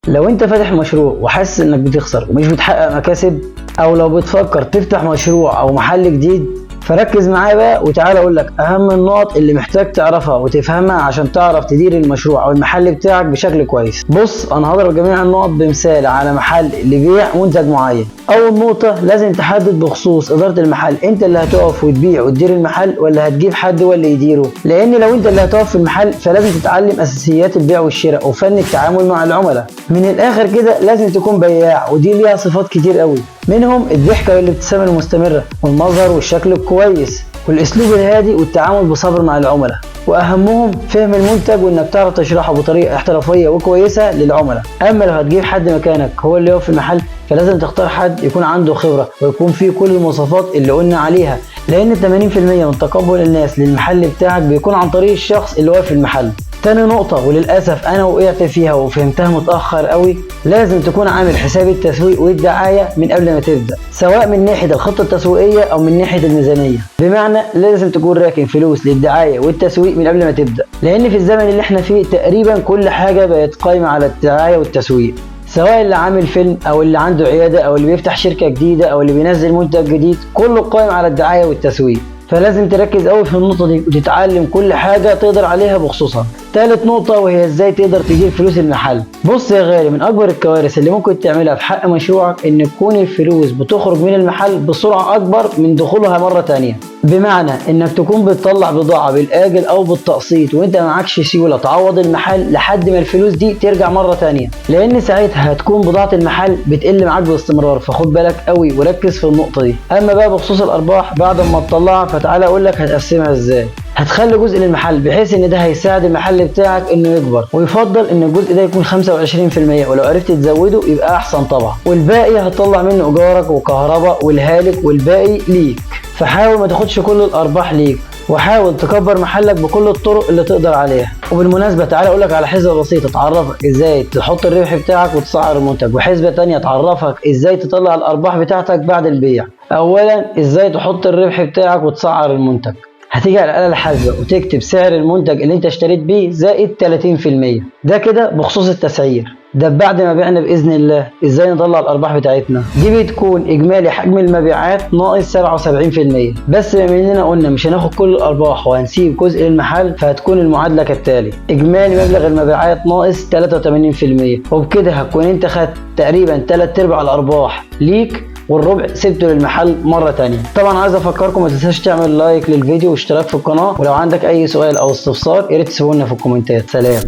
لو انت فاتح مشروع وحاسس انك بتخسر ومش بتحقق مكاسب، او لو بتفكر تفتح مشروع او محل جديد، فركز معايا بقى وتعالى اقول لك اهم النقط اللي محتاج تعرفها وتفهمها عشان تعرف تدير المشروع او المحل بتاعك بشكل كويس. بص، انا هضرب جميع النقط بمثال على محل لبيع منتج معين. اول نقطة، لازم تحدد بخصوص ادارة المحل، انت اللي هتقف وتبيع وتدير المحل ولا هتجيب حد هو اللي يديره؟ لان لو انت اللي هتقف في المحل فلازم تتعلم اساسيات البيع والشراء وفن التعامل مع العملاء. من الاخر كده لازم تكون بياع، ودي ليها صفات كتير قوي، منهم الضحكة والابتسامة المستمرة والمظهر والشكل الكويس والاسلوب الهادي والتعامل بصبر مع العملاء، واهمهم فهم المنتج وانك تعرف تشرحه بطريقه احترافيه وكويسه للعملاء. اما لو هتجيب حد مكانك هو اللي يقف في المحل، فلازم تختار حد يكون عنده خبره ويكون فيه كل المواصفات اللي قلنا عليها، لان 80% من تقبل الناس للمحل بتاعك بيكون عن طريق الشخص اللي واقف في المحل. تاني نقطة وللأسف أنا وقعت فيها وفهمتها متأخر قوي، لازم تكون عامل حساب التسويق والدعاية من قبل ما تبدأ، سواء من ناحية الخطة التسويقية أو من ناحية الميزانية. بمعنى لازم تكون راكن فلوس للدعاية والتسويق من قبل ما تبدأ، لأن في الزمن اللي احنا فيه تقريبا كل حاجة بقت قايمة على الدعاية والتسويق، سواء اللي عامل فيلم او اللي عنده عيادة او اللي بيفتح شركة جديدة او اللي بينزل منتج جديد، كله قائم على الدعاية والتسويق. فلازم تركز قوي في النقطة دي وتتعلم كل حاجة تقدر عليها بخصوصها. ثالث نقطة وهي ازاي تقدر تجيب فلوس المحل. بص يا غالي، من اكبر الكوارث اللي ممكن تعملها في حق مشروعك ان تكون الفلوس بتخرج من المحل بسرعة اكبر من دخولها مرة تانية. بمعنى انك تكون بتطلع بضاعة بالاجل او بالتقسيط وانت معكش سيولة تعوض المحل لحد ما الفلوس دي ترجع مرة تانية، لان ساعتها هتكون بضاعة المحل بتقل معاك باستمرار. فخد بالك قوي وركز في النقطة دي. اما بقى بخصوص الارباح بعد ما تطلعها، فتعالى اقول لك هتقسمها ازاي. هتخلي جزء للمحل بحيث ان ده هيساعد المحل بتاعك انه يكبر، ويفضل ان الجزء ده يكون 25%، ولو عرفت تزوده يبقى احسن طبعا. والباقي هتطلع منه ايجارك وكهرباء والهالك والباقي ليك. فحاول ما تاخدش كل الارباح ليك، وحاول تكبر محلك بكل الطرق اللي تقدر عليها. وبالمناسبة تعالى اقولك على حسبة بسيطة تعرفك ازاي تحط الربح بتاعك وتسعر المنتج، وحسبة تانية تعرفك ازاي تطلع الارباح بتاعتك بعد البيع. اولا ازاي تحط الربح بتاعك وتسعر المنتج. هتيجي على الآلة الحاسبة وتكتب سعر المنتج اللي انت اشتريت بيه زائد 30%. ده كده بخصوص التسعير. ده بعد ما بعنا بإذن الله. ازاي نطلع الأرباح بتاعتنا؟ دي بتكون إجمالي حجم المبيعات ناقص 77%. بس بما إننا قلنا مش هناخد كل الأرباح وهنسيب جزء للمحل، فهتكون المعادلة كالتالي: إجمالي مبلغ المبيعات ناقص 83%. وبكده هتكون انت خدت تقريبا 3/4 الأرباح ليك، والربع سبته للمحل مرة تانية. طبعا عايز افكركم ما تنساش تعمل لايك للفيديو واشتراك في القناة، ولو عندك اي سؤال او استفسار يا ريت تسيبولنا في الكومنتات. سلام.